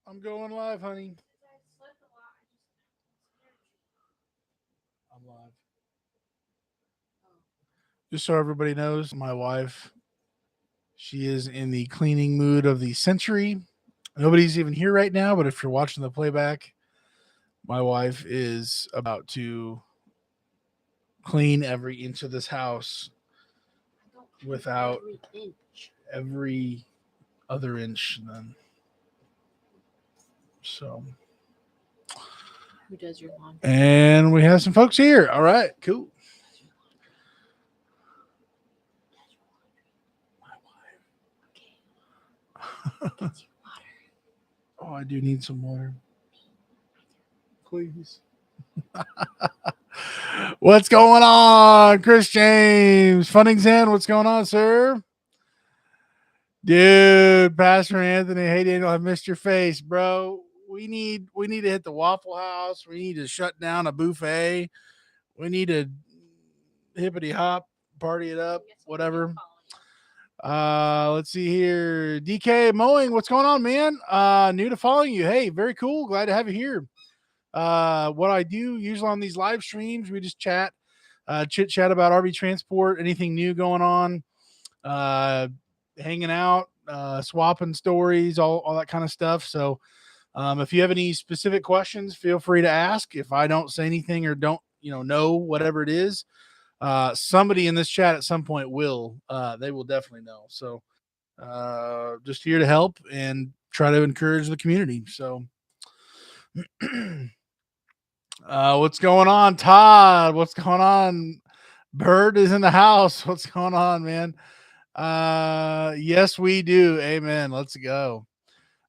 I'm going live, honey. I'm live. Just so everybody knows, my wife, she is in the cleaning mood of the century. Nobody's even here right now, but if you're watching the playback, my wife is about to clean every inch of this house without every other inch. Then, so, Who does your laundry? and we have some folks here. All right, cool. Oh, I do need some water, please. What's going on, Chris James? Funningsand, what's going on, sir? Dude, Pastor Anthony, hey Daniel, I missed your face, bro. We need to hit the Waffle House. We need to shut down a buffet. We need to hippity hop, party it up, whatever. Let's see here. DK Mowing, what's going on, man? New to following you. Hey, very cool. Glad to have you here. What I do usually on these live streams, we just chat, chit chat about RV transport, anything new going on, uh, hanging out, swapping stories, all that kind of stuff. So, if you have any specific questions, feel free to ask. If I don't say anything or don't, know whatever it is, somebody in this chat at some point will. They will definitely know. So, just here to help and try to encourage the community. So, what's going on, Todd? What's going on? Bird is in the house. What's going on, man? Yes, we do. Amen. Let's go.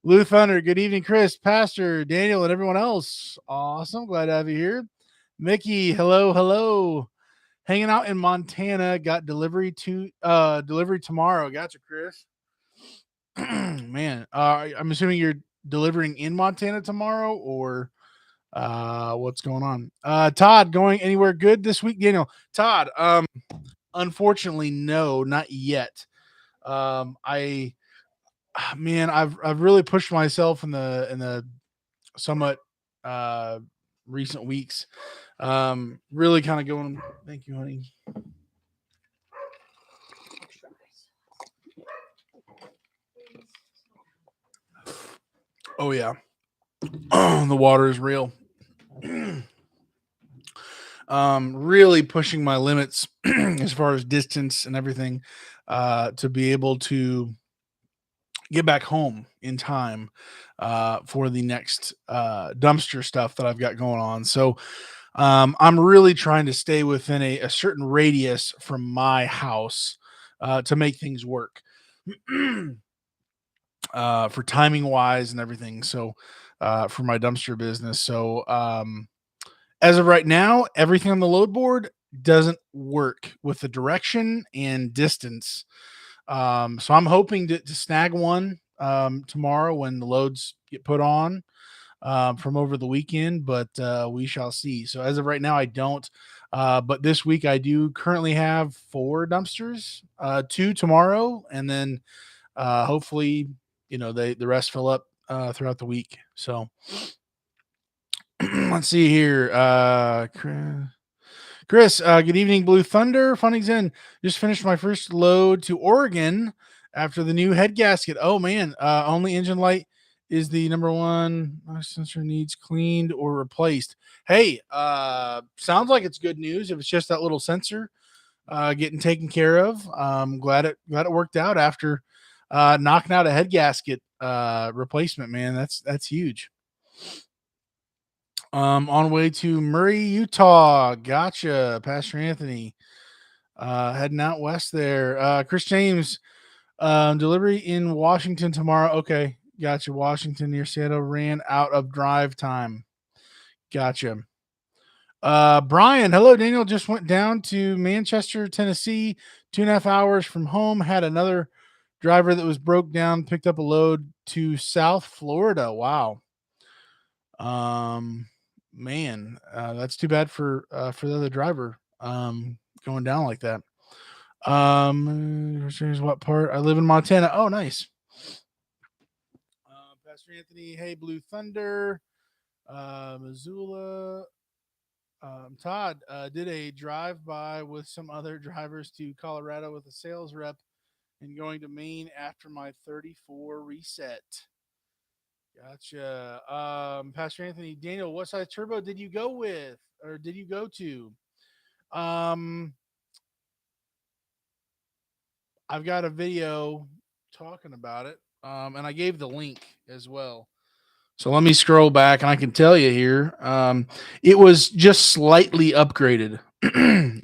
Lou Thunder, good evening, Chris, Pastor, Daniel, and everyone else. Awesome. Glad to have you here. Mickey, hello, hello. Hanging out in Montana. Got delivery tomorrow. Gotcha, Chris. Man, I'm assuming you're delivering in Montana tomorrow, or what's going on? Todd, going anywhere good this week? Todd, unfortunately, no, not yet. I Man, I've really pushed myself in the somewhat uh recent weeks. Really kind of going. Thank you, honey. Oh yeah, the water is real. Really pushing my limits as far as distance and everything, to be able to get back home in time for the next dumpster stuff that I've got going on. So I'm really trying to stay within a certain radius from my house to make things work for timing wise and everything. So for my dumpster business. So as of right now, everything on the load board doesn't work with the direction and distance. So I'm hoping to snag one tomorrow when the loads get put on from over the weekend, but we shall see. So as of right now, I don't. But this week, I do currently have 4 dumpsters, 2 tomorrow, and then hopefully, the rest fill up throughout the week. So let's see here. Chris, good evening, Blue Thunder. Funny's in. Just finished my first load to Oregon after the new head gasket. Oh man, only engine light is the number one. My sensor needs cleaned or replaced. Hey, sounds like it's good news. If it's just that little sensor getting taken care of, glad it worked out after knocking out a head gasket replacement. Man, that's huge. On way to Murray, Utah. Gotcha, Pastor Anthony. Heading out west there. Chris James, delivery in Washington tomorrow. Okay, gotcha. Washington near Seattle ran out of drive time. Gotcha. Brian, hello, Daniel. Just went down to Manchester, Tennessee, 2.5 hours from home. Had another driver that was broke down, picked up a load to South Florida. Wow. Um, Man, that's too bad for the other driver. Going down like that. Here's what part? I live in Montana. Oh, nice. Pastor Anthony, hey, Blue Thunder, Missoula. Todd did a drive by with some other drivers to Colorado with a sales rep and going to Maine after my 34 reset. Gotcha. Pastor Anthony, Daniel, what size turbo did you go with or did you go to? Um, I've got a video talking about it, and I gave the link as well. So let me scroll back, and I can tell you here, it was just slightly upgraded.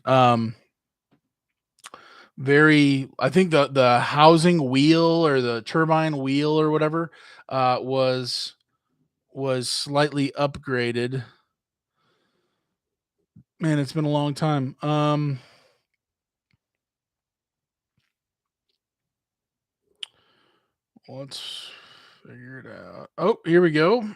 um, I think the housing wheel or the turbine wheel or whatever was slightly upgraded. Man, it's been a long time. Let's figure it out. Oh, here we go.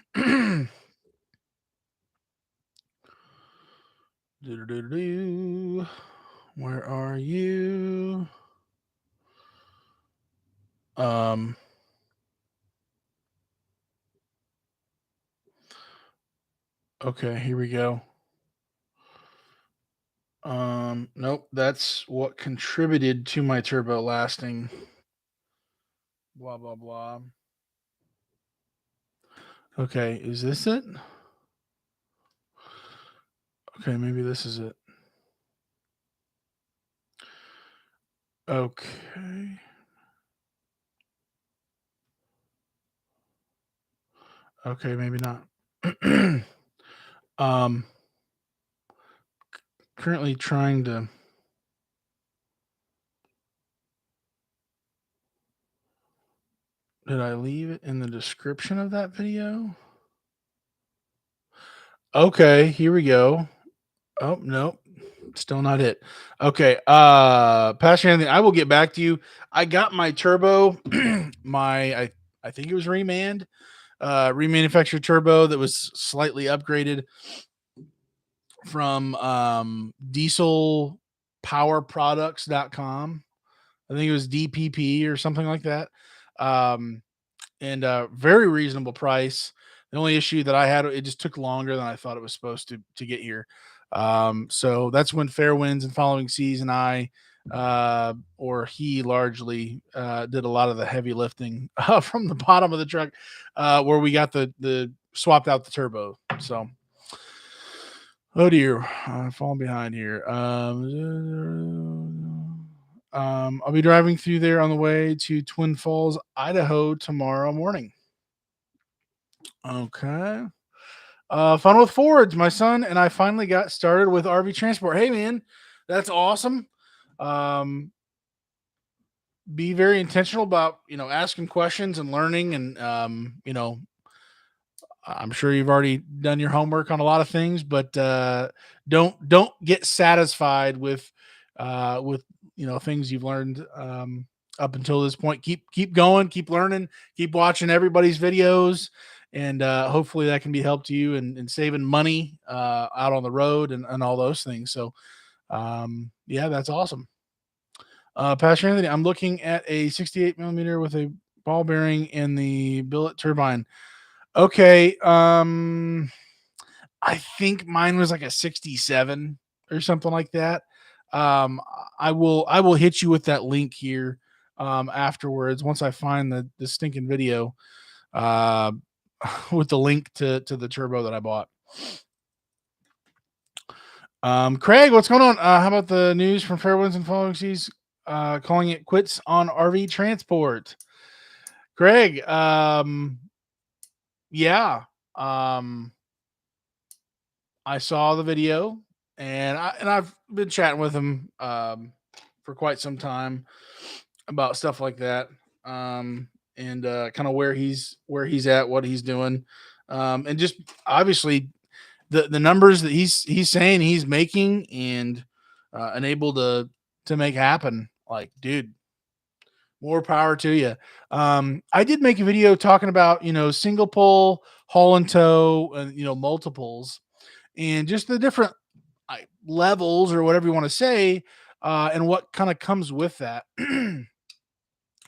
Where are you? Um, okay, here we go. Nope, that's what contributed to my turbo lasting. Blah blah blah. Okay, is this it? Okay, maybe this is it. Okay. Okay, maybe not. um Currently trying to. Did I leave it in the description of that video? Okay, here we go. Oh, nope. Still not it. Okay. Pastor Anthony, I will get back to you. I got my turbo, I think it was remanufactured turbo that was slightly upgraded from dieselpowerproducts.com. I think it was DPP or something like that. And very reasonable price. The only issue that I had, it just took longer than I thought it was supposed to get here. So that's when Fair Winds and Following Seas and I, or he largely, did a lot of the heavy lifting from the bottom of the truck, where we got the swapped out the turbo. So, oh dear, I'm falling behind here. I'll be driving through there on the way to Twin Falls, Idaho tomorrow morning. Okay. Fun with Fords. My son and I finally got started with RV transport. Hey man, that's awesome. Um, be very intentional about, asking questions and learning and, I'm sure you've already done your homework on a lot of things, but don't get satisfied with things you've learned up until this point. Keep going, keep learning, keep watching everybody's videos, and hopefully that can be help to you and saving money out on the road and all those things. So yeah, that's awesome. Pastor Anthony, I'm looking at a 68 millimeter with a ball bearing in the billet turbine. Okay. I think mine was like a 67 or something like that. Um, I will hit you with that link here afterwards once I find the stinking video uh with the link to the turbo that I bought. Craig, what's going on? How about the news from Fairwinds and Following Seas calling it quits on RV transport? Craig, yeah. Um I saw the video and I've been chatting with him for quite some time about stuff like that. And kind of where he's at, what he's doing. And just obviously the numbers that he's saying he's making and able to make happen. Like, dude, more power to you. I did make a video talking about, single pole, haul and tow, and multiples and just the different levels or whatever you want to say, and what kind of comes with that.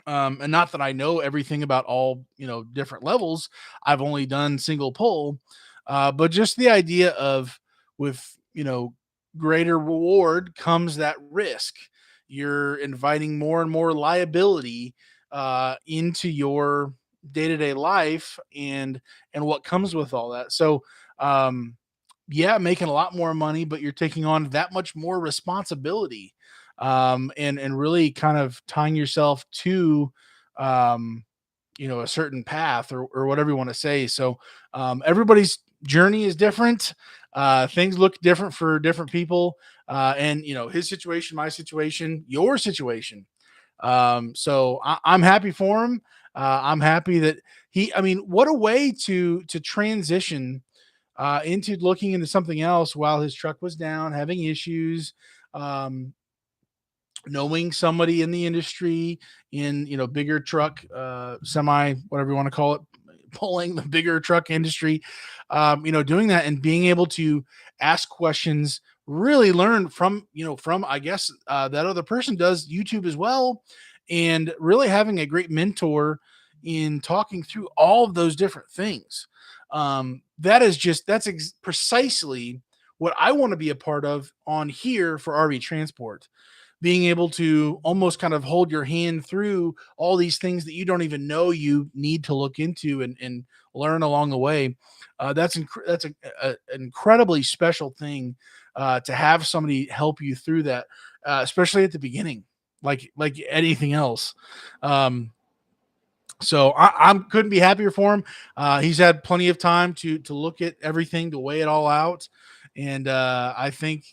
And not that I know everything about all, different levels. I've only done single pull, but just the idea of, with, greater reward comes that risk. You're inviting more and more liability into your day-to-day life, and what comes with all that. So, um yeah, making a lot more money, but you're taking on that much more responsibility, and really kind of tying yourself to, um, a certain path, or whatever you want to say. So, everybody's journey is different. Things look different for different people, and his situation, my situation, your situation. So I'm happy for him. I'm happy that he. I mean, what a way to transition into looking into something else while his truck was down, having issues. Um, Knowing somebody in the industry, in bigger truck, semi, whatever you want to call it, pulling the bigger truck industry, doing that and being able to ask questions, really learn from, from, I guess, that other person does YouTube as well, and really having a great mentor in talking through all of those different things. That is just, precisely what I want to be a part of on here for RV transport, being able to almost kind of hold your hand through all these things that you don't even know you need to look into, and learn along the way. That's an incredibly special thing, to have somebody help you through that, especially at the beginning, like anything else. Um, so I'm couldn't be happier for him. He's had plenty of time to look at everything, to weigh it all out, and I think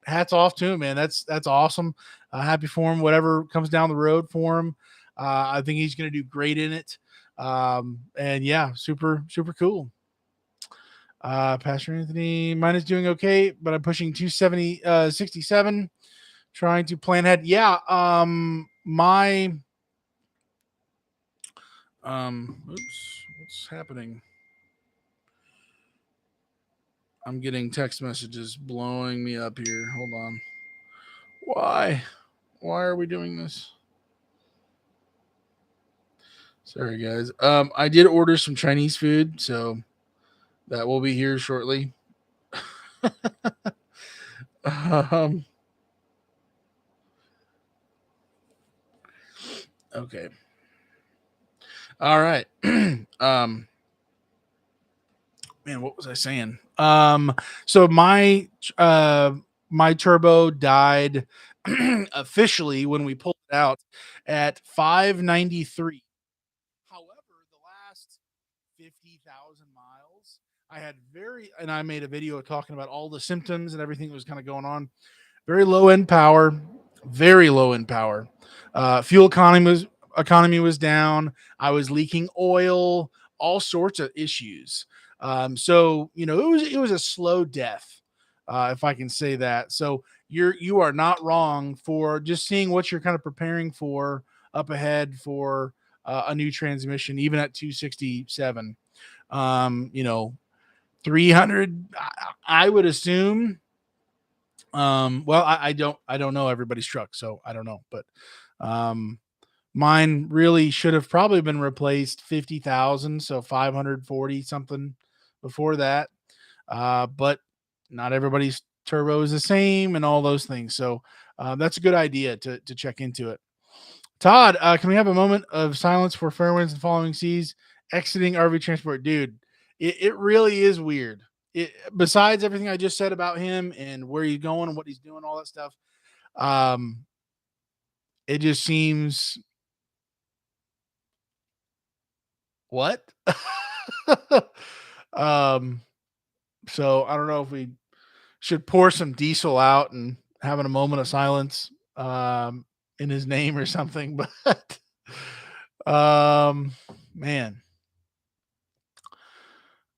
hats off to him, man. That's awesome. Happy for him. Whatever comes down the road for him, I think he's going to do great in it. And yeah, super super cool. Pastor Anthony, mine is doing okay, but I'm pushing 270, 67, trying to plan ahead. Yeah, my oops, what's happening? I'm getting text messages blowing me up here. Hold on. Why? Why are we doing this? Sorry, guys. I did order some Chinese food, so that will be here shortly. um, okay. All right. um, Man, what was I saying? So uh my turbo died officially when we pulled it out at 593. However, the last 50,000 miles, and I made a video talking about all the symptoms and everything that was kind of going on. Very low end power, very low end power. Fuel economy was down. I was leaking oil, all sorts of issues. So it was a slow death, if I can say that. So you are not wrong for just seeing what you're kind of preparing for up ahead for a new transmission, even at 267. 300. I would assume, well, I don't know everybody's truck, so I don't know, but um mine really should have probably been replaced 50,000, so 540 something before that. But not everybody's turbo is the same and all those things. So that's a good idea to check into it. Todd, can we have a moment of silence for Fairwinds and Following Seas exiting RV transport? Dude, it really is weird. Besides everything I just said about him and where he's going and what he's doing, all that stuff, um, it just seems what? um, so I don't know if we should pour some diesel out and having a moment of silence in his name or something, but um, man.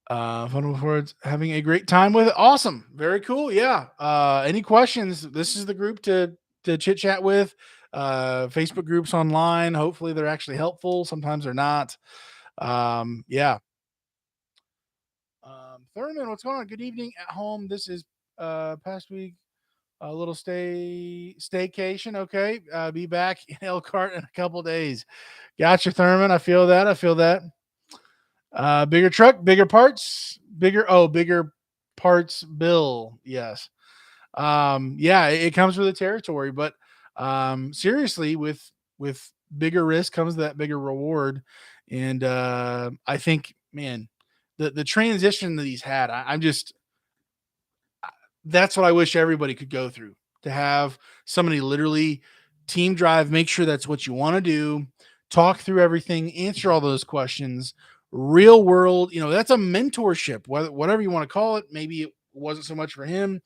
Fun with words, having a great time with it. Awesome. Very cool. Yeah. Any questions? This is the group to chit chat with. Facebook groups online. Hopefully they're actually helpful. Sometimes they're not. Yeah. Thurman, what's going on? Good evening at home. This is past week. A little staycation. Okay. Be back in Elkhart in a couple days. Gotcha, Thurman. I feel that. I feel that. Bigger truck, bigger parts, bigger parts bill. Yes. Yeah, it comes with the territory, but seriously, with bigger risk comes that bigger reward. And I think, man, the transition that he's had, I'm just that's what I wish everybody could go through, to have somebody literally team drive, make sure that's what you want to do, talk through everything, answer all those questions, real world, that's a mentorship, whatever you want to call it. Maybe it wasn't so much for him.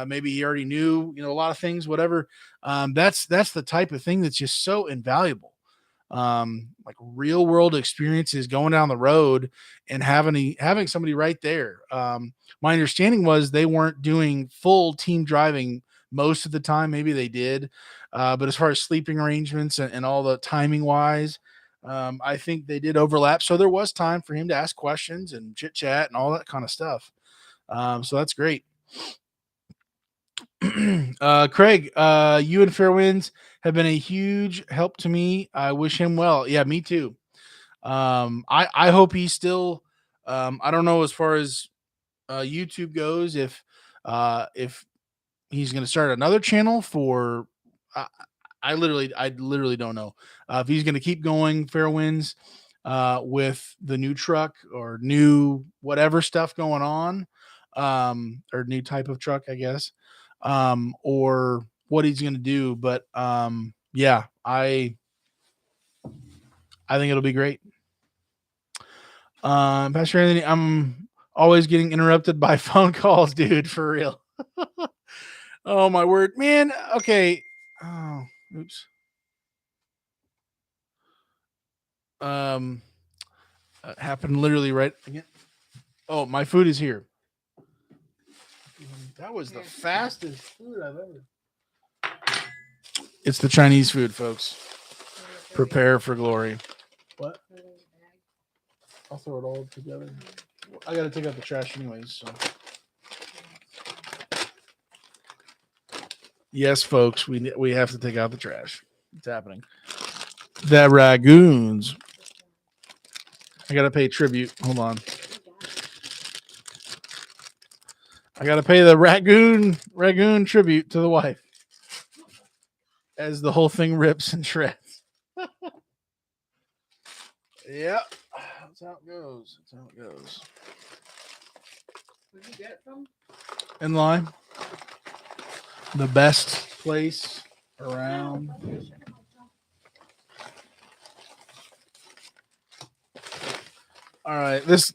Maybe he already knew, a lot of things, whatever. That's the type of thing that's just so invaluable. Like real world experiences going down the road and having somebody right there. My understanding was they weren't doing full team driving most of the time. Maybe they did, but as far as sleeping arrangements and all the timing wise, I think they did overlap. So there was time for him to ask questions and chit chat and all that kind of stuff. So that's great. Craig, you and Fairwinds have been a huge help to me. I wish him well. Yeah, me too. I hope he's still. I don't know as far as YouTube goes if he's going to start another channel for. I, I literally don't know if he's going to keep going fair winds with the new truck or new whatever stuff going on, or new type of truck, I guess, or what he's going to do. But yeah, I think it'll be great. Pastor Anthony, I'm always getting interrupted by phone calls, dude, for real. Oh my word, man. Okay. Oh, oops. Um, happened literally right again. Oh, my food is here. That was the fastest food I've ever. It's the Chinese food, folks. Prepare for glory. What? I'll throw it all together. I got to take out the trash anyways. So. Yes, folks, we have to take out the trash. It's happening. The Ragoons. I gotta pay tribute. Hold on. I gotta pay the Ragoon tribute to the wife as the whole thing rips and shreds. Yep. That's how it goes. That's how it goes. Where'd you get it from? In line. The best place around. All right. This,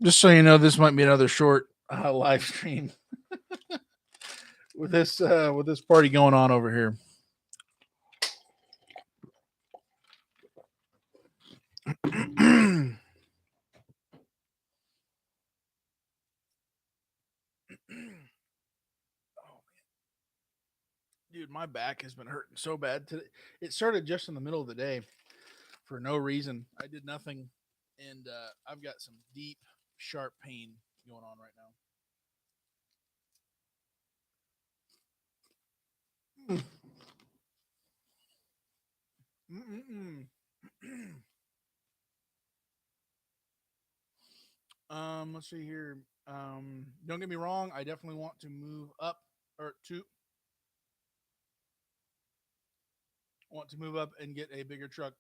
just so you know, this might be another short live stream with this party going on over here. Dude, my back has been hurting so bad today. It started just in the middle of the day for no reason. I did nothing, and I've got some deep, sharp pain going on right now. Let's see here. Don't get me wrong. I definitely want to move up or to want to move up and get a bigger truck.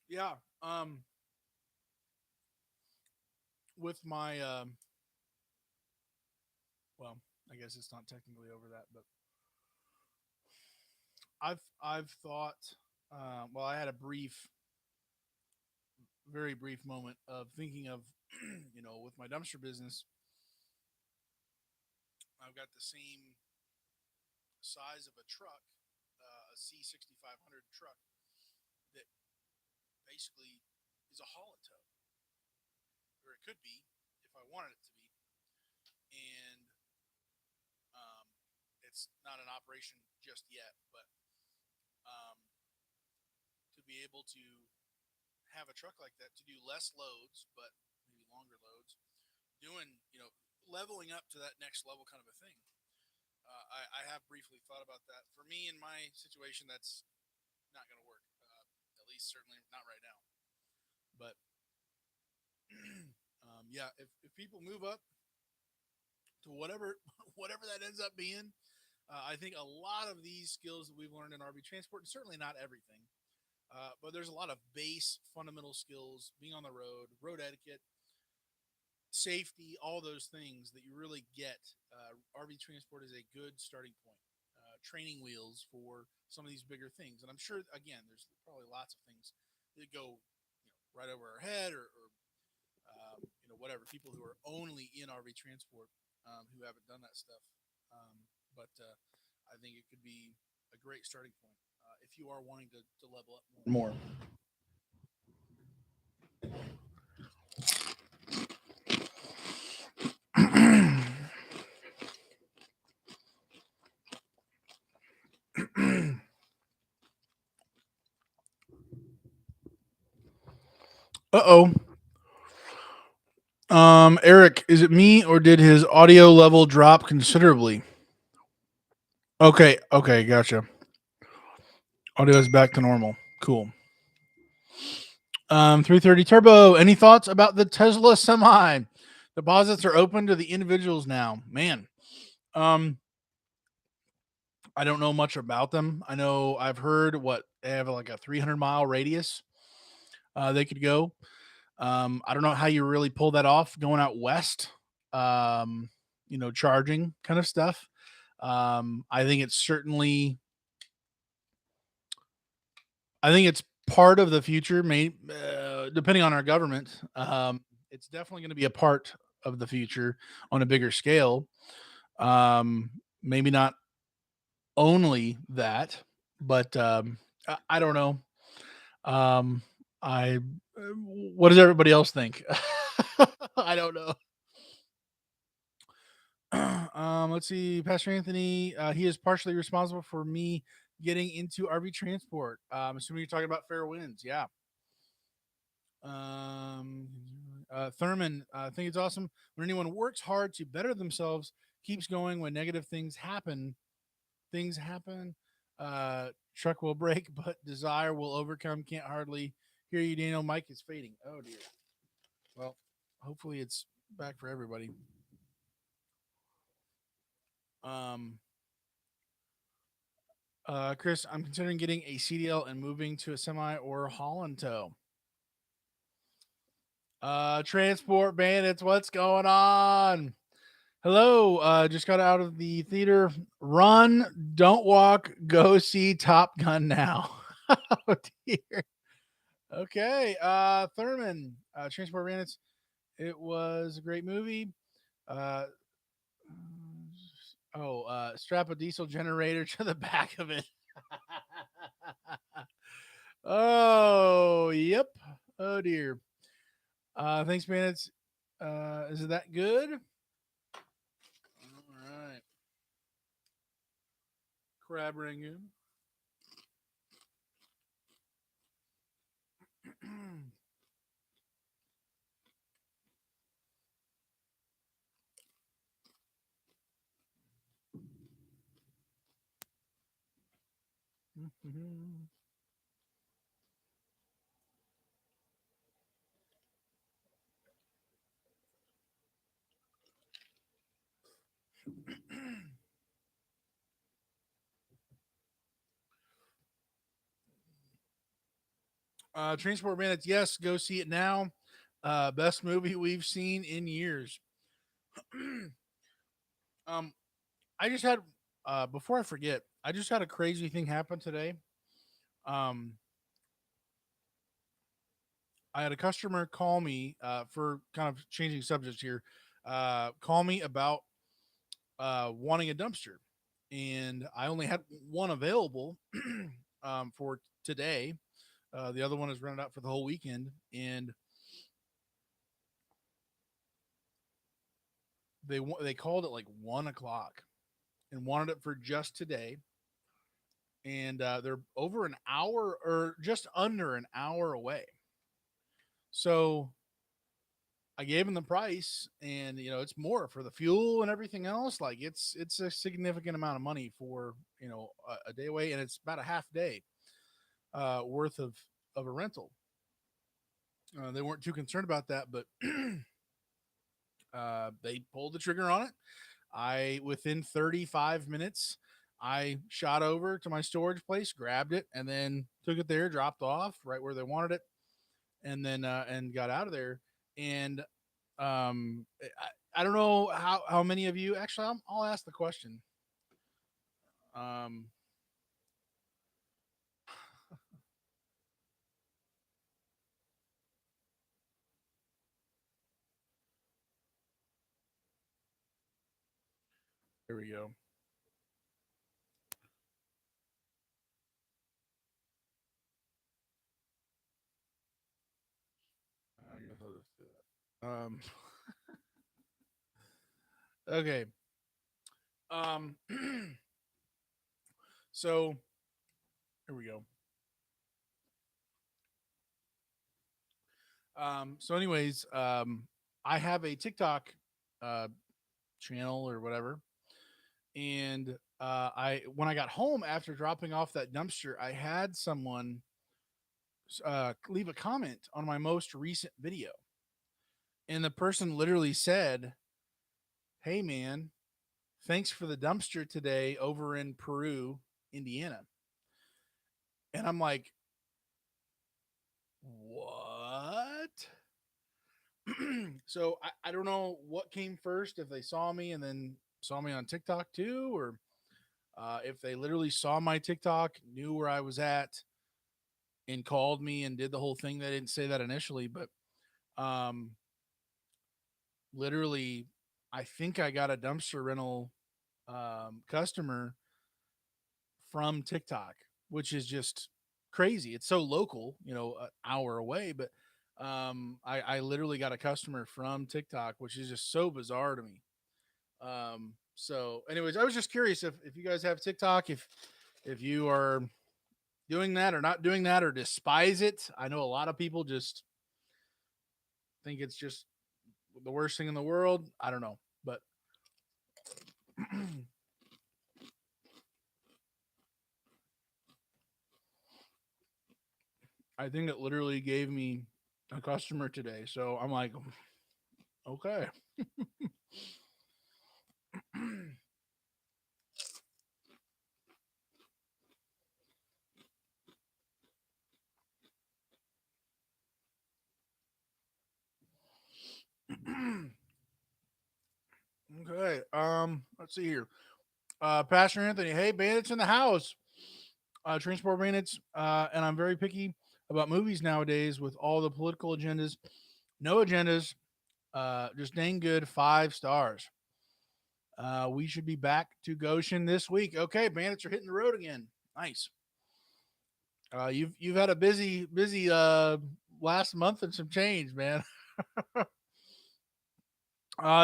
Yeah. With my well, I guess it's not technically over that, but I've thought. Well, I had a very brief moment of thinking of, with my dumpster business, I've got the same size of a truck, a C6500 truck that basically is a haul tow, or it could be if I wanted it to be, and it's not in operation just yet, but um, to be able to have a truck like that to do less loads, but maybe longer loads, doing, leveling up to that next level kind of a thing. I have briefly thought about that. For me, in my situation, that's not going to work. At least, certainly not right now. But yeah, if people move up to whatever whatever that ends up being, I think a lot of these skills that we've learned in RV transport, and certainly not everything, but there's a lot of base fundamental skills, being on the road etiquette, safety, all those things that you really get. RV transport is a good starting point. Training wheels for some of these bigger things, and I'm sure again, there's probably lots of things that go, right over our head, or whatever. People who are only in RV transport, who haven't done that stuff, but I think it could be a great starting point if you are wanting to level up more. Uh-oh. Eric, is it me or did his audio level drop considerably? Okay, gotcha. Audio is back to normal. Cool. 330 Turbo. Any thoughts about the Tesla Semi? Deposits are open to the individuals now. Man, um, I don't know much about them. I know I've heard what they have, like a 300-mile radius. They could go. I don't know how you really pull that off going out west. Charging kind of stuff. I think it's certainly. I think it's part of the future. Depending on our government, it's definitely going to be a part of the future on a bigger scale. Maybe not only that, but I don't know. Um, I what does everybody else think? I don't know. Let's see, Pastor Anthony. He is partially responsible for me getting into RV transport. Assuming you're talking about fair winds, yeah. Um, Thurman, I think it's awesome when anyone works hard to better themselves, keeps going when negative things happen. Things happen. Truck will break, but desire will overcome. Can't hardly hear you, Daniel. Mike is fading. Oh dear. Well, hopefully it's back for everybody. Um, Chris, I'm considering getting a CDL and moving to a semi or Holland tow. Transport bandits, what's going on? Hello, just got out of the theater. Run, don't walk, go see Top Gun now. Oh dear. Okay, Thurman, Transport Bandits. It was a great movie. Uh, strap a diesel generator to the back of it. Oh, yep. Oh dear. Thanks, Bandits. Is it that good? All right. Crab rangoon. Transport Bandits, yes, go see it now. Best movie we've seen in years. um, I just had before I forget, I just had a crazy thing happen today. Um, I had a customer call me for kind of changing subjects here. Call me about wanting a dumpster, and I only had one available for today. The other one is rented out for the whole weekend, and they called at like 1 o'clock and wanted it for just today. And they're over an hour or just under an hour away. So I gave him the price, and it's more for the fuel and everything else. Like it's a significant amount of money for a day away, and it's about a half day worth of a rental. They weren't too concerned about that, but they pulled the trigger on it. I within 35 minutes, I shot over to my storage place, grabbed it, and then took it there, dropped off right where they wanted it, and then and got out of there. And I don't know how many of you actually. I'll ask the question. Um, here we go. Um, okay. Um, so here we go. Anyways, I have a TikTok uh, channel or whatever, and I when I got home after dropping off that dumpster, I had someone leave a comment on my most recent video, and the person literally said, "Hey man, thanks for the dumpster today over in Peru, Indiana." And I'm like, "What?" So I don't know what came first, if they saw me and then saw me on TikTok too, or if they literally saw my TikTok, knew where I was at, and called me and did the whole thing. They didn't say that initially, but um, literally, I think I got a dumpster rental customer from TikTok, which is just crazy. It's so local, an hour away, but I literally got a customer from TikTok, which is just so bizarre to me. Anyways, I was just curious if you guys have TikTok, if you are doing that or not doing that or despise it. I know a lot of people just think it's just the worst thing in the world. I don't know, but I think it literally gave me a customer today. So I'm like, okay. Okay. Let's see here. Pastor Anthony, hey, bandits in the house. Transport bandits. And I'm very picky about movies nowadays with all the political agendas. No agendas. Just dang good. 5 stars. We should be back to Goshen this week. Okay, bandits are hitting the road again. Nice. You've had a busy last month and some change, man.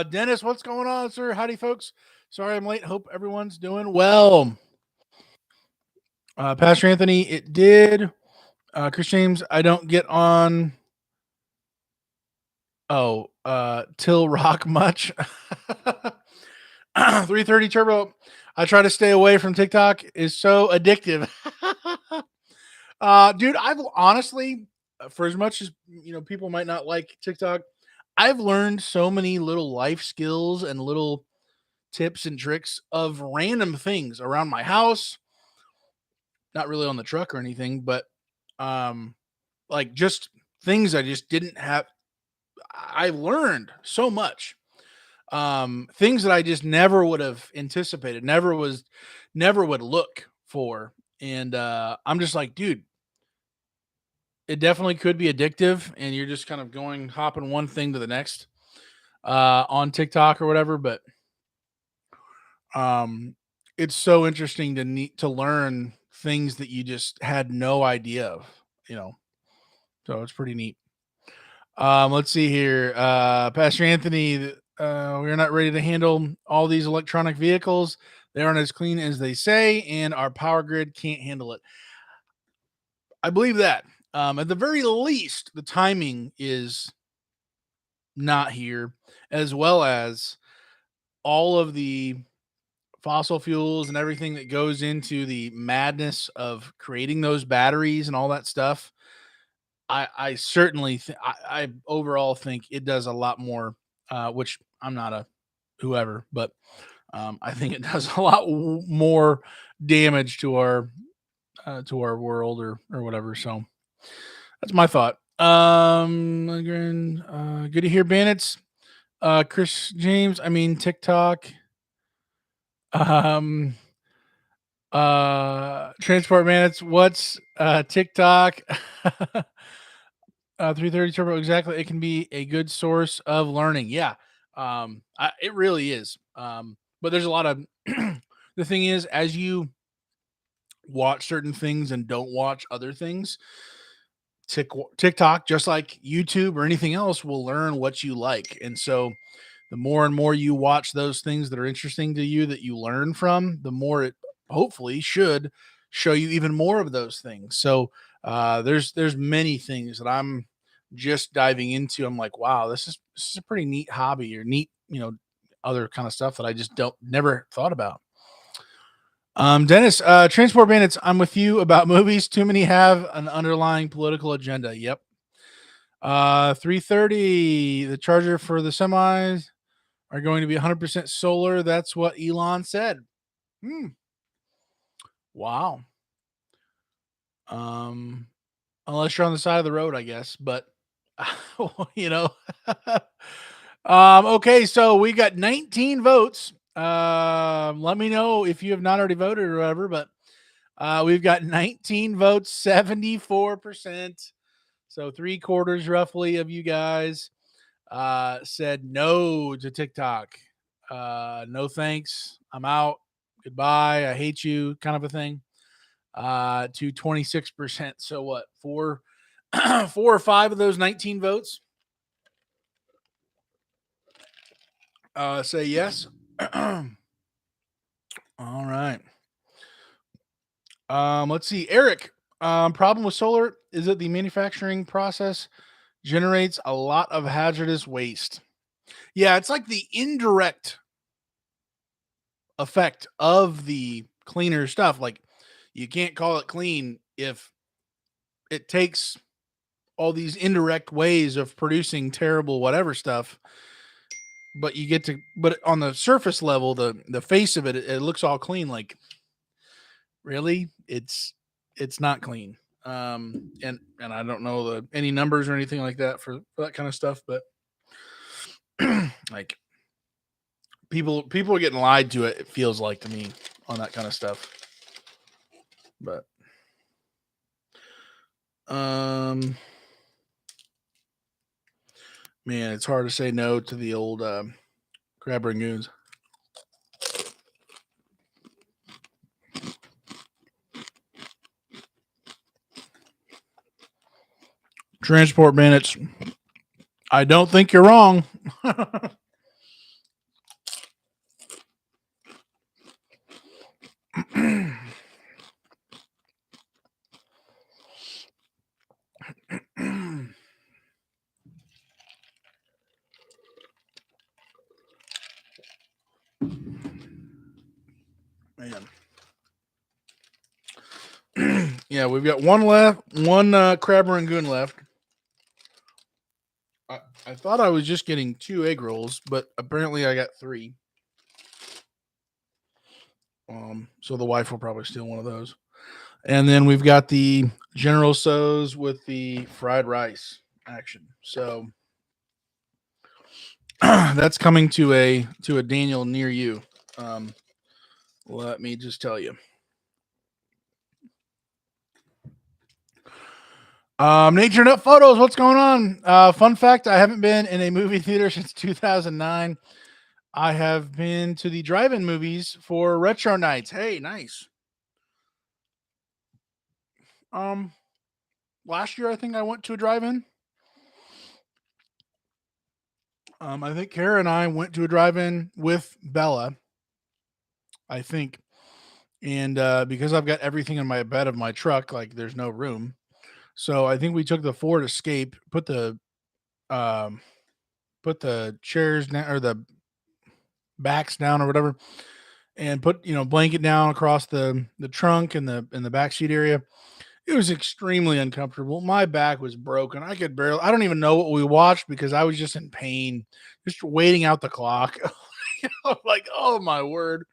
Dennis, what's going on, sir? Howdy, folks. Sorry I'm late. Hope everyone's doing well. Pastor Anthony, it did. Chris James, I don't get on. Oh, Till Rock much. 330 Turbo. I try to stay away from TikTok. Is so addictive. Dude, I've honestly, for as much as people might not like TikTok, I've learned so many little life skills and little tips and tricks of random things around my house. Not really on the truck or anything, but um, like just things I just didn't have. I learned so much. Things that I just never would have anticipated, never would look for. And I'm just like, dude, it definitely could be addictive, and you're just kind of going hopping one thing to the next on TikTok or whatever. But um, it's so interesting to learn things that you just had no idea of, you know. So it's pretty neat. Let's see here, Pastor Anthony. We're not ready to handle all these electronic vehicles. They aren't as clean as they say, and our power grid can't handle it. I believe that. At the very least, the timing is not here, as well as all of the fossil fuels and everything that goes into the madness of creating those batteries and all that stuff. I certainly I overall think it does a lot more, which I'm not a whoever, but I think it does a lot more damage to our world or whatever. So that's my thought. Good to hear, Bandits. Chris James, I mean TikTok. Um, Transport Bandits, what's TikTok? 330 Turbo, exactly. It can be a good source of learning. Yeah, it really is. But there's a lot of the thing is, as you watch certain things and don't watch other things, TikTok, just like YouTube or anything else, will learn what you like. And so the more and more you watch those things that are interesting to you that you learn from, the more it hopefully should show you even more of those things. So there's many things that I'm just diving into. I'm like, wow, this is a pretty neat hobby or neat, other kind of stuff that I just don't never thought about. Dennis, Transport Bandits, I'm with you about movies. Too many have an underlying political agenda. Yep. 330, the charger for the semis are going to be 100% solar. That's what Elon said. Wow. Unless you're on the side of the road, I guess. But, you know. Okay, so we got 19 votes. Let me know if you have not already voted or whatever, but we've got 19 votes, 74%. So 3/4 roughly of you guys said no to TikTok. No thanks. I'm out. Goodbye. I hate you, kind of a thing. To 26%. So what? Four, 4 or 5 of those 19 votes say yes. All right. Let's see. Eric, problem with solar is that the manufacturing process generates a lot of hazardous waste. Yeah, it's like the indirect effect of the cleaner stuff. Like you can't call it clean if it takes all these indirect ways of producing terrible whatever stuff. But you get to, but on the surface level, the face of it, it looks all clean. Like really, it's not clean. And I don't know any numbers or anything like that for that kind of stuff, but like people are getting lied to. It feels like to me on that kind of stuff. But man, it's hard to say no to the old crab rangoons. Transport Bandits, I don't think you're wrong. Man. Yeah, we've got one left, one crab rangoon left. I thought I was just getting 2 egg rolls, but apparently I got 3. So the wife will probably steal one of those. And then we've got the General So's with the fried rice action. So that's coming to a Daniel near you. Let me just tell you. Nature Nut Photos, what's going on? Fun fact, I haven't been in a movie theater since 2009. I have been to the drive-in movies for retro nights. Hey, nice. Last year I think I went to a drive-in. I think Kara and I went to a drive-in with Bella, I think. And because I've got everything in my bed of my truck, like there's no room. So I think we took the Ford Escape, put put the chairs down or the backs down or whatever, and put blanket down across the trunk and the back seat area. It was extremely uncomfortable. My back was broken. I could barely. I don't even know what we watched because I was just in pain, just waiting out the clock. Like, oh my word,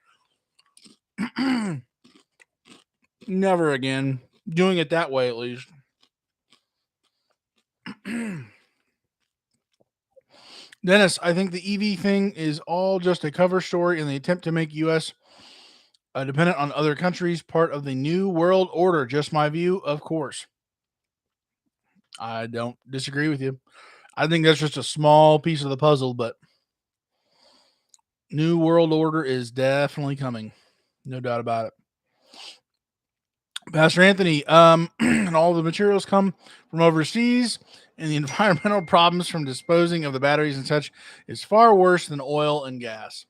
never again. Doing it that way, at least. Dennis, I think the EV thing is all just a cover story in the attempt to make U.S. Dependent on other countries, part of the new world order. Just my view, of course. I don't disagree with you. I think that's just a small piece of the puzzle, but new world order is definitely coming. No doubt about it. Pastor Anthony, and all the materials come from overseas, and the environmental problems from disposing of the batteries and such is far worse than oil and gas.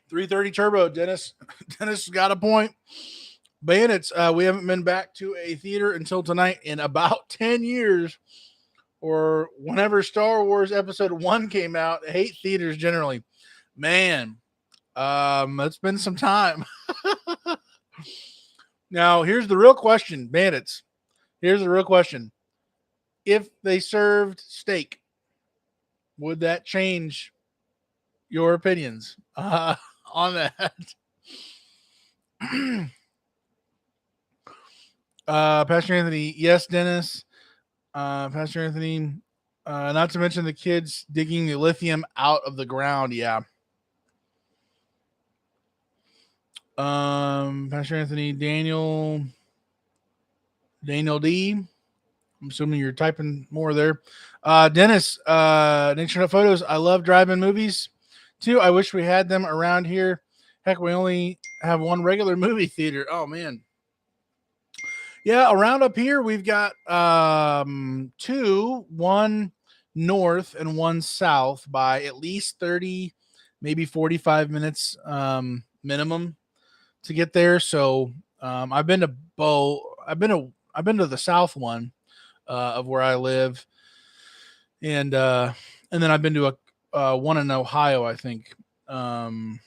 330 turbo, Dennis. Dennis got a point. Bandits, we haven't been back to a theater until tonight in about 10 years, or whenever Star Wars Episode 1 came out. I hate theaters generally. Man, it's been some time. Now, here's the real question, Bandits. Here's the real question. If they served steak, would that change your opinions on that? Pastor Anthony, yes, Dennis. Pastor Anthony, not to mention the kids digging the lithium out of the ground. Yeah. Pastor Anthony, Daniel D. I'm assuming you're typing more there. Dennis, Nature Nut Photos. I love drive-in movies too. I wish we had them around here. Heck, we only have one regular movie theater. Oh man. Yeah, around up here we've got two, one north and one south by at least 30, maybe 45 minutes minimum to get there. So I've been to both. I've been to the south one of where I live, and then I've been to a one in Ohio. I think Karen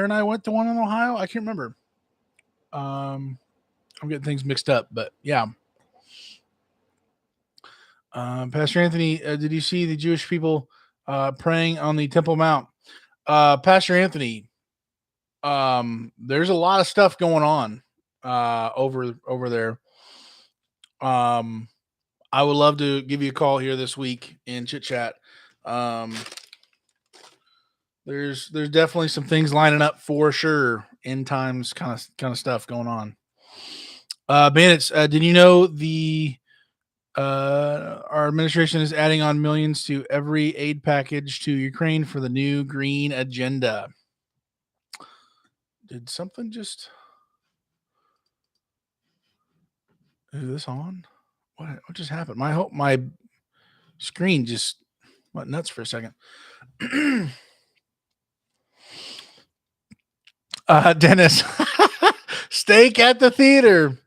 and I went to one in Ohio. I can't remember. I'm getting things mixed up, but yeah. Pastor Anthony, did you see the Jewish people praying on the Temple Mount? Pastor Anthony, there's a lot of stuff going on over there. I would love to give you a call here this week and chit chat. There's definitely some things lining up for sure. End times kind of stuff going on. Bandits, did you know our administration is adding on millions to every aid package to Ukraine for the new green agenda? Did something just... Is this on? What just happened? My screen just went nuts for a second. Dennis, steak at the theater.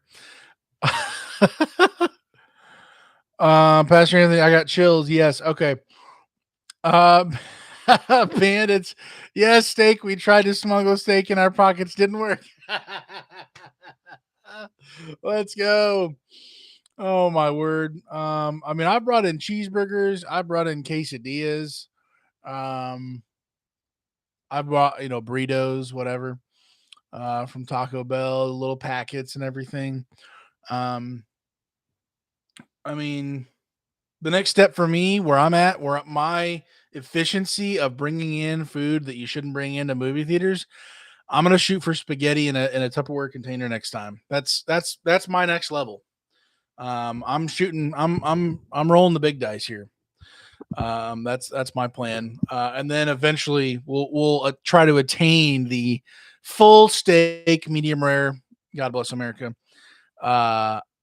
Pastor Anthony, I got chills. Yes. Okay. Bandits. Yes, steak. We tried to smuggle steak in our pockets. Didn't work. Let's go. Oh my word. I mean, I brought in cheeseburgers. I brought in quesadillas. Um, I brought, burritos, whatever, from Taco Bell, little packets and everything. Um, I mean, the next step for me, where I'm at, where my efficiency of bringing in food that you shouldn't bring into movie theaters, I'm gonna shoot for spaghetti in a Tupperware container next time. That's my next level. I'm shooting. I'm rolling the big dice here. That's my plan, and then eventually we'll try to attain the full steak, medium rare. God bless America.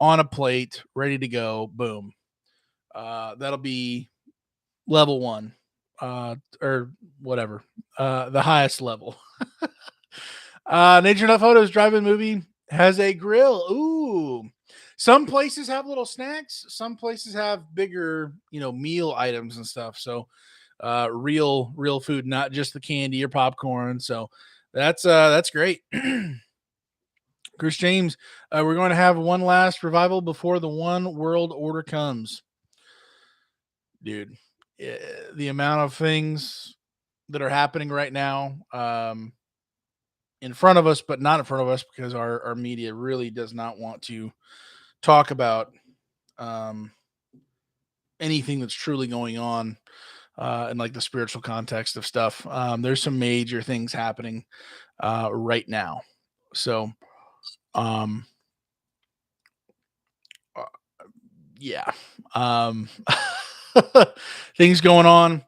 On a plate, ready to go. Boom. That'll be level 1, or whatever, the highest level. Nature Not Photos drive-in movie has a grill. Ooh. Some places have little snacks. Some places have bigger, meal items and stuff. So, real food, not just the candy or popcorn. So, that's great. Chris James, we're going to have one last revival before the one world order comes. Dude, the amount of things that are happening right now, in front of us, but not in front of us because our media really does not want to talk about um, anything that's truly going on in like the spiritual context of stuff. There's some major things happening right now. So, um, uh, yeah, um, things going on.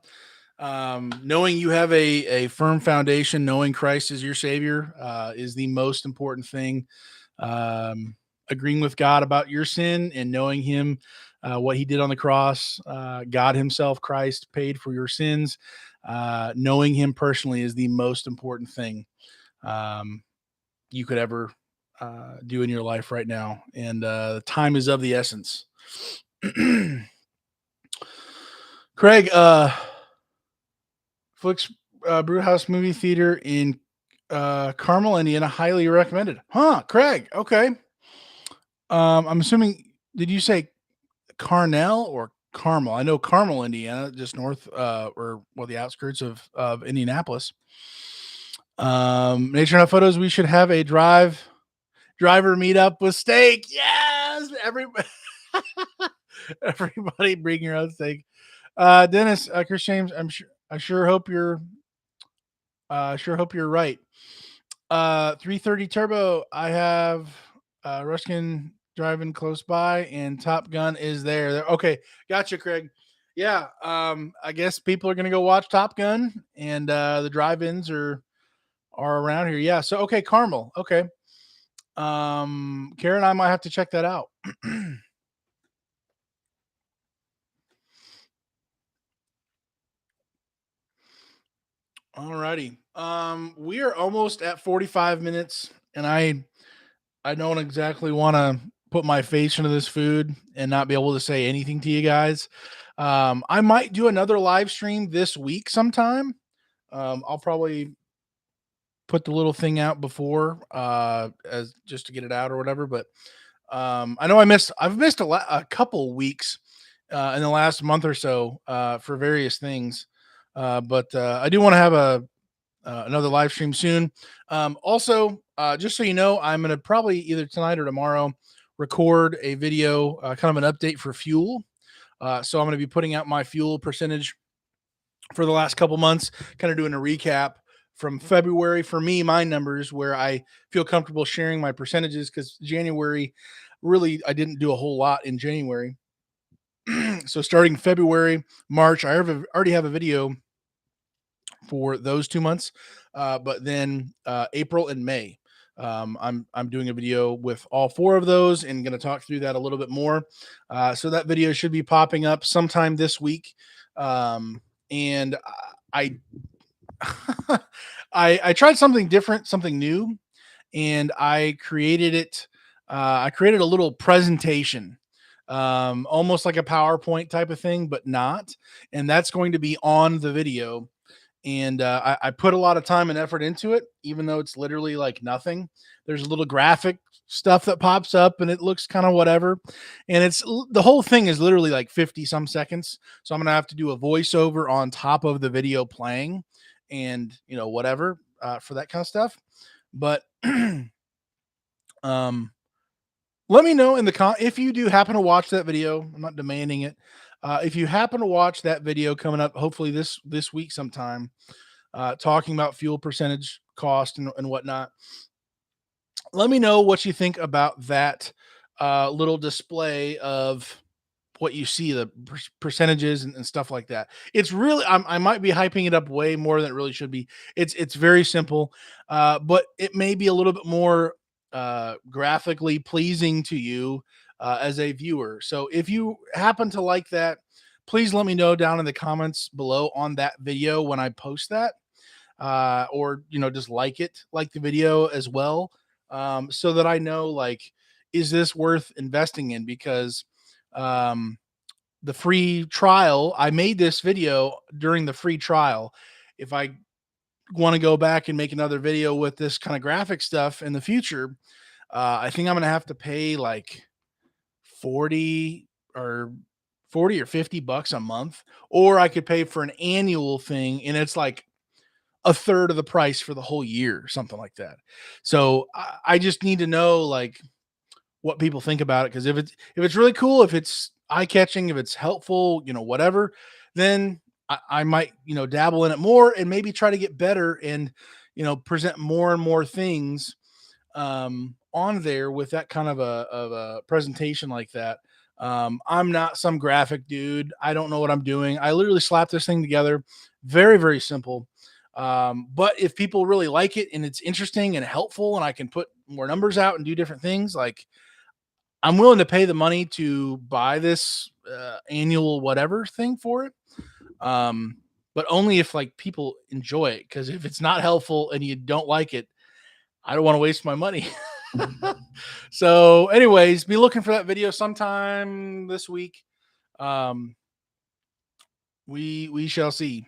Knowing you have a firm foundation, knowing Christ is your savior, is the most important thing. Agreeing with God about your sin and knowing him, what he did on the cross, God himself, Christ paid for your sins. Knowing him personally is the most important thing you could ever do in your life right now. And time is of the essence. Craig, Flicks Brewhouse Movie Theater in Carmel, Indiana. Highly recommended. Huh, Craig. Okay. I'm assuming, did you say Carnell or Carmel? I know Carmel, Indiana, just north or the outskirts of Indianapolis. Nature Not Photos, we should have a driver meetup with steak. Yes, everybody, everybody bring your own steak. Dennis, Chris James, I sure hope you're right. 330 Turbo, I have Ruskin driving close by and Top Gun is there. Okay, gotcha, Craig. Yeah, I guess people are gonna go watch Top Gun and the drive-ins are around here. Yeah, so okay, Carmel. Okay. Karen, I might have to check that out. Alrighty. We are almost at 45 minutes, and I don't exactly want to put my face into this food and not be able to say anything to you guys. I might do another live stream this week sometime. I'll probably put the little thing out before as just to get it out or whatever. But I know I've missed a couple weeks in the last month or so for various things. But I do want to have another live stream soon. Also, just so you know, I'm going to probably either tonight or tomorrow record a video, kind of an update for fuel. So I'm going to be putting out my fuel percentage for the last couple months, kind of doing a recap from February for me, my numbers where I feel comfortable sharing my percentages because January, really, I didn't do a whole lot in January. So starting February, March, already have a video for those 2 months. But then April and May, I'm doing a video with all four of those and going to talk through that a little bit more. So that video should be popping up sometime this week. And I I tried something different, something new, and I created it. I created a little presentation, almost like a PowerPoint type of thing, but not. And that's going to be on the video and I put a lot of time and effort into it, even though it's literally like nothing. There's a little graphic stuff that pops up, and it looks kind of whatever. And the whole thing is literally like 50 some seconds. So I'm gonna have to do a voiceover on top of the video playing, and whatever for that kind of stuff. But um, let me know in the if you do happen to watch that video. I'm not demanding it. If you happen to watch that video coming up, hopefully this week sometime, talking about fuel percentage cost and whatnot. Let me know what you think about that little display of what you see, the percentages and stuff like that. It's really, I might be hyping it up way more than it really should be. It's very simple, but it may be a little bit more graphically pleasing to you as a viewer. So if you happen to like that, please let me know down in the comments below on that video when I post that. or just like the video as well, so that I know, like, is this worth investing in? Because um, the free trial, I made this video during the free trial. If I want to go back and make another video with this kind of graphic stuff in the future, I think I'm gonna have to pay like 40 or 40 or $50 a month, or I could pay for an annual thing and it's like a third of the price for the whole year, something like that. So I just need to know, like, what people think about it, because if it's really cool, if it's eye catching, if it's helpful, whatever, then I might dabble in it more and maybe try to get better and present more and more things on there with that kind of a presentation like that. I'm not some graphic dude. I don't know what I'm doing. I literally slapped this thing together. Very, very simple. But if people really like it and it's interesting and helpful and I can put more numbers out and do different things, like, I'm willing to pay the money to buy this annual whatever thing for it. But only if, like, people enjoy it. Because if it's not helpful and you don't like it, I don't want to waste my money. So, anyways, be looking for that video sometime this week. Um, we shall see.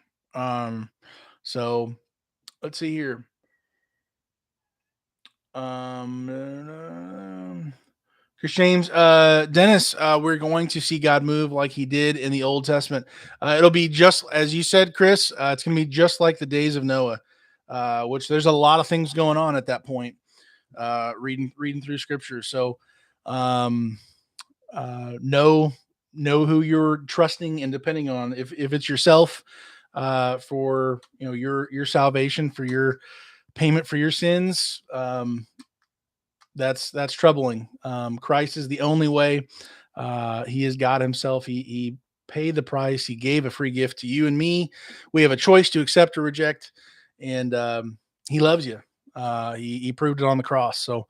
So let's see here. Chris James, Dennis, we're going to see God move like he did in the Old Testament. It'll be just as you said, Chris. It's going to be just like the days of Noah, which there's a lot of things going on at that point. Reading through Scripture, so um, know who you're trusting and depending on. If it's yourself, for your salvation, for your payment for your sins, that's troubling. Christ is the only way. He is God himself. He paid the price. He gave a free gift to you and me. We have a choice to accept or reject, and he loves you. He proved it on the cross. So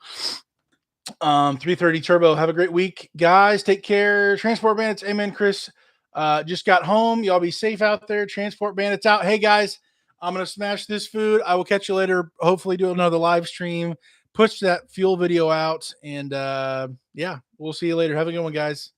330 Turbo, have a great week, guys. Take care. Transport Bandits, amen. Chris just got home. Y'all be safe out there. Transport Bandits out. Hey, guys, I'm going to smash this food. I will catch you later. Hopefully do another live stream. Push that fuel video out. And yeah, we'll see you later. Have a good one, guys.